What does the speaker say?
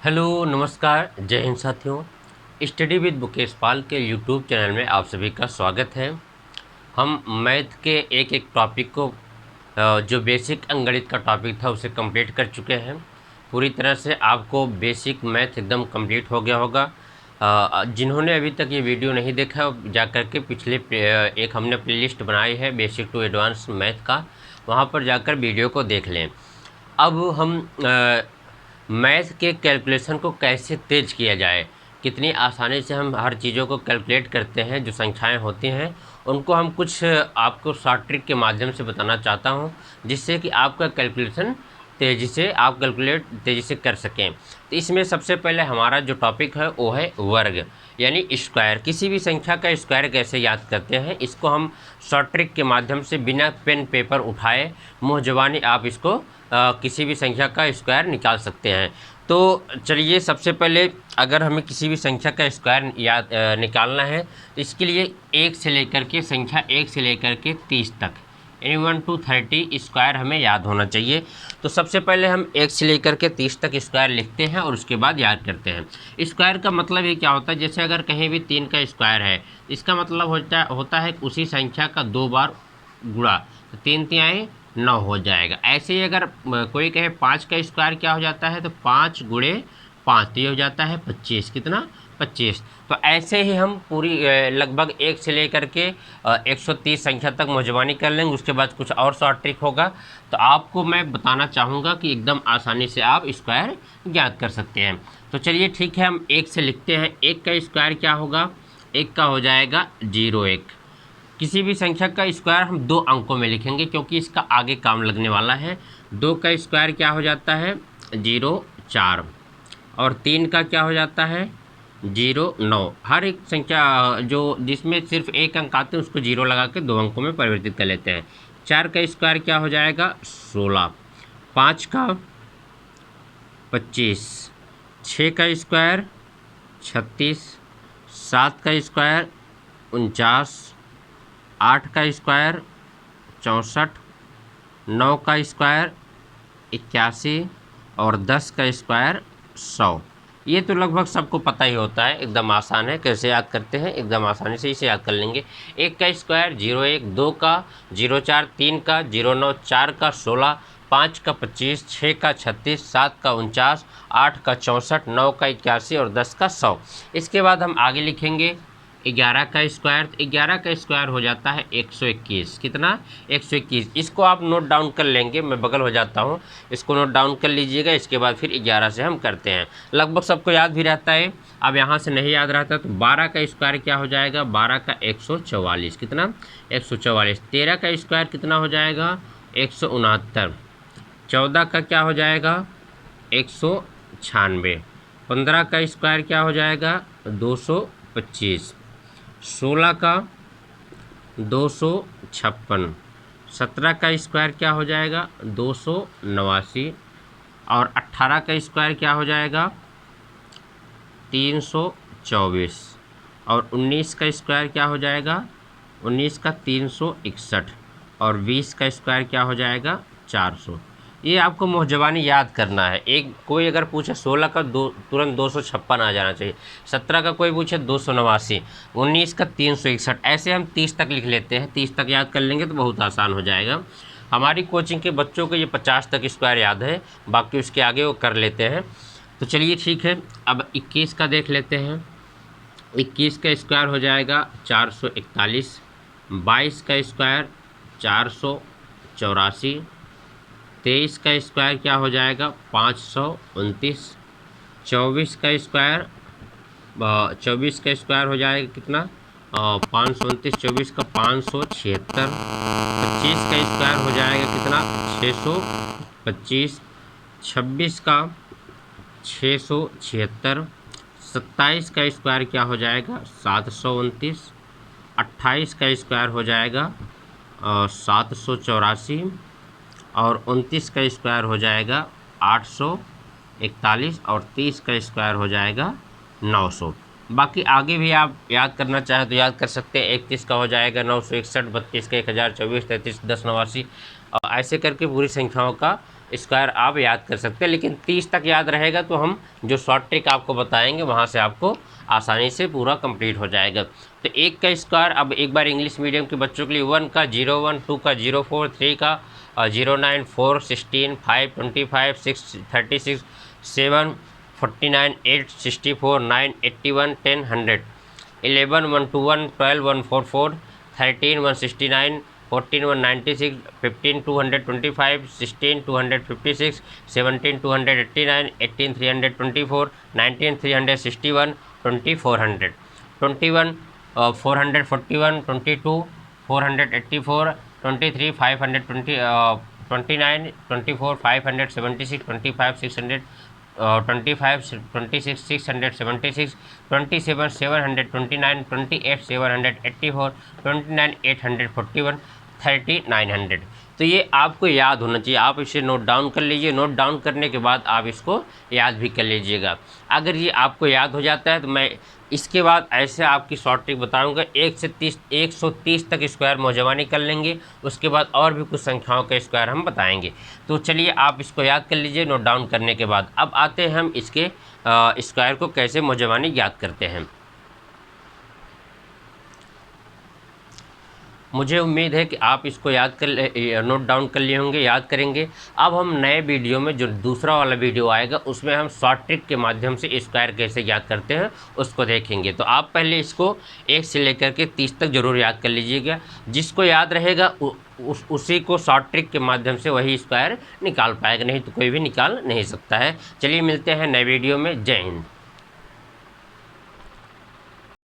Hello नमस्कार जय हिंद साथियों। स्टडी विद मुकेश पाल के यूट्यूब चैनल में आप सभी का स्वागत है। हम मैथ के एक एक टॉपिक को जो बेसिक अंकगणित का टॉपिक था उसे कंप्लीट कर चुके हैं। पूरी तरह से आपको बेसिक मैथ एकदम कंप्लीट हो गया होगा। जिन्होंने अभी तक ये वीडियो नहीं देखा जा कर के पिछले एक हमने प्लेलिस्ट बनाई है बेसिक टू एडवांस मैथ का, वहाँ पर जाकर वीडियो को देख लें। अब हम मैथ के कैलकुलेशन को कैसे तेज किया जाए, कितनी आसानी से हम हर चीज़ों को कैलकुलेट करते हैं, जो संख्याएं होती हैं उनको हम कुछ आपको शॉर्ट ट्रिक के माध्यम से बताना चाहता हूं, जिससे कि आपका कैलकुलेशन आप कैलकुलेट तेज़ी से कर सकें। तो इसमें सबसे पहले हमारा जो टॉपिक है वो है वर्ग यानी स्क्वायर। किसी भी संख्या का स्क्वायर कैसे याद करते हैं, इसको हम शॉर्ट ट्रिक के माध्यम से बिना पेन पेपर उठाए मुँह ज़बानी आप इसको किसी भी संख्या का स्क्वायर निकाल सकते हैं। तो चलिए सबसे पहले अगर हमें किसी भी संख्या का स्क्वायर याद निकालना है तो इसके लिए संख्या 1 से लेकर के 30 तक यानी 1 to 30 स्क्वायर हमें याद होना चाहिए। तो सबसे पहले हम 1 से लेकर के 30 तक स्क्वायर लिखते हैं और उसके बाद याद करते हैं। स्क्वायर का मतलब ये क्या होता है, जैसे अगर कहीं भी 3 का स्क्वायर है, इसका मतलब होता है उसी संख्या का 2 बार गुणा, तो 3 तिहाई 9 हो जाएगा। ऐसे ही अगर कोई कहे 5 का स्क्वायर क्या हो जाता है, तो 5 गुणे 5 तो ये हो जाता है 25। कितना? 25। तो ऐसे ही हम पूरी लगभग 1 से लेकर के 130 संख्या तक मौजबानी कर लेंगे। उसके बाद कुछ और शॉर्ट ट्रिक होगा, तो आपको मैं बताना चाहूँगा कि एकदम आसानी से आप स्क्वायर ज्ञात कर सकते हैं। तो चलिए ठीक है, हम 1 से लिखते हैं। 1 का स्क्वायर क्या होगा? 1 का हो जाएगा 01। किसी भी संख्या का स्क्वायर हम 2 अंकों में लिखेंगे क्योंकि इसका आगे काम लगने वाला है। 2 का स्क्वायर क्या हो जाता है? 04। और 3 का क्या हो जाता है? 09। हर एक संख्या जो जिसमें सिर्फ एक अंक आते हैं उसको 0 लगा के 2 अंकों में परिवर्तित कर लेते हैं। 4 का स्क्वायर क्या हो जाएगा? 16। 5 का 25। 6 का स्क्वायर 36। 7 का स्क्वायर 49। 8 का स्क्वायर 64। 9 का स्क्वायर 81 और 10 का स्क्वायर 100। ये तो लगभग सबको पता ही होता है, एकदम आसान है। कैसे याद करते हैं? एकदम आसानी से इसे याद कर लेंगे। 1 का स्क्वायर 01, 2 का 04, 3 का 09, 4 का 16, 5 का 25, 6 का 36, 7 का 49, 8 का 64, 9 का 81 और 10 का 100। इसके बाद हम आगे लिखेंगे 11 का स्क्वायर। 11 का स्क्वायर हो जाता है 121। कितना? 121। इसको आप नोट डाउन कर लेंगे, मैं बगल हो जाता हूँ, इसको नोट डाउन कर लीजिएगा। इसके बाद फिर 11 से हम करते हैं, लगभग सबको याद भी रहता है। अब यहाँ से नहीं याद रहता तो 12 का स्क्वायर क्या हो जाएगा? 12 का 144। कितना? 144। 13 का स्क्वायर कितना हो जाएगा? 169। 14 का क्या हो जाएगा? 196। 15 का स्क्वायर क्या हो जाएगा? 225। 16 का 256। 17 का स्क्वायर क्या हो जाएगा? 289। और 18 का स्क्वायर क्या हो जाएगा? 324। और 19 का स्क्वायर क्या हो जाएगा? 19 का 361। और 20 का स्क्वायर क्या हो जाएगा? 400। ये आपको मुहजबानी याद करना है। एक कोई अगर पूछे 16 का तुरंत 256 आ जाना चाहिए। 17 का कोई पूछे 289। 19 का 361। ऐसे हम 30 तक लिख लेते हैं। 30 तक याद कर लेंगे तो बहुत आसान हो जाएगा। हमारी कोचिंग के बच्चों को ये 50 तक स्क्वायर याद है, बाकी उसके आगे वो कर लेते हैं। तो चलिए ठीक है, अब 21 का देख लेते हैं। 21 का स्क्वायर हो जाएगा 441। 22 का स्क्वायर 484। 23 का स्क्वायर क्या हो जाएगा? 529। 24 का स्क्वायर 24 का स्क्वायर हो जाएगा कितना? 529। 24 का 576। 25 का स्क्वायर हो जाएगा कितना? 625। 26 का 676। 27 का स्क्वायर क्या हो जाएगा? 729। 28 का स्क्वायर हो जाएगा 784। और 29 का स्क्वायर हो जाएगा 841। और 30 का स्क्वायर हो जाएगा 900। बाकी आगे भी आप याद करना चाहें तो याद कर सकते हैं। 31 का हो जाएगा 961। 32 का 1024। 33 1089। ऐसे करके पूरी संख्याओं का स्क्वायर आप याद कर सकते हैं, लेकिन 30 तक याद रहेगा तो हम जो शॉर्ट ट्रिक आपको बताएंगे वहाँ से आपको आसानी से पूरा कंप्लीट हो जाएगा। तो 1 का स्क्वायर, अब एक बार इंग्लिश मीडियम के बच्चों के लिए 1 का 01, 2 का 04, 3 का 09, 4 16, 5 25, 6 36, 7 49, 8 64, 9 81, 10 100, 11 121, 12 144, 13 169, 14 196, 15 225, 16 256, 17 289, 18 324, 19 361, 20 400, 21 441, 22 484, 23 520, 29 24 576, 25 600, 25 26 676, 27 729, 28 784, 29 841, 30 900। तो ये आपको याद होना चाहिए, आप इसे नोट डाउन कर लीजिए। नोट डाउन करने के बाद आप इसको याद भी कर लीजिएगा। अगर ये आपको याद हो जाता है तो मैं इसके बाद ऐसे आपकी शॉर्ट ट्रिक बताऊंगा। 130 तक स्क्वायर मौजवानी कर लेंगे, उसके बाद और भी कुछ संख्याओं का स्क्वायर हम बताएंगे। तो चलिए आप इसको याद कर लीजिए नोट डाउन करने के बाद। अब आते हैं हम इसके स्क्वायर को कैसे मौजवानी याद करते हैं। मुझे उम्मीद है कि आप इसको नोट डाउन कर लिए होंगे, याद करेंगे। अब हम नए वीडियो में जो दूसरा वाला वीडियो आएगा उसमें हम शॉर्ट ट्रिक के माध्यम से स्क्वायर कैसे याद करते हैं उसको देखेंगे। तो आप पहले इसको 1 से लेकर के 30 तक ज़रूर याद कर लीजिएगा। जिसको याद रहेगा उसी को शॉर्ट ट्रिक के माध्यम से वही स्क्वायर निकाल पाएगा, नहीं तो कोई भी निकाल नहीं सकता है। चलिए मिलते हैं नए वीडियो में। जय हिंद।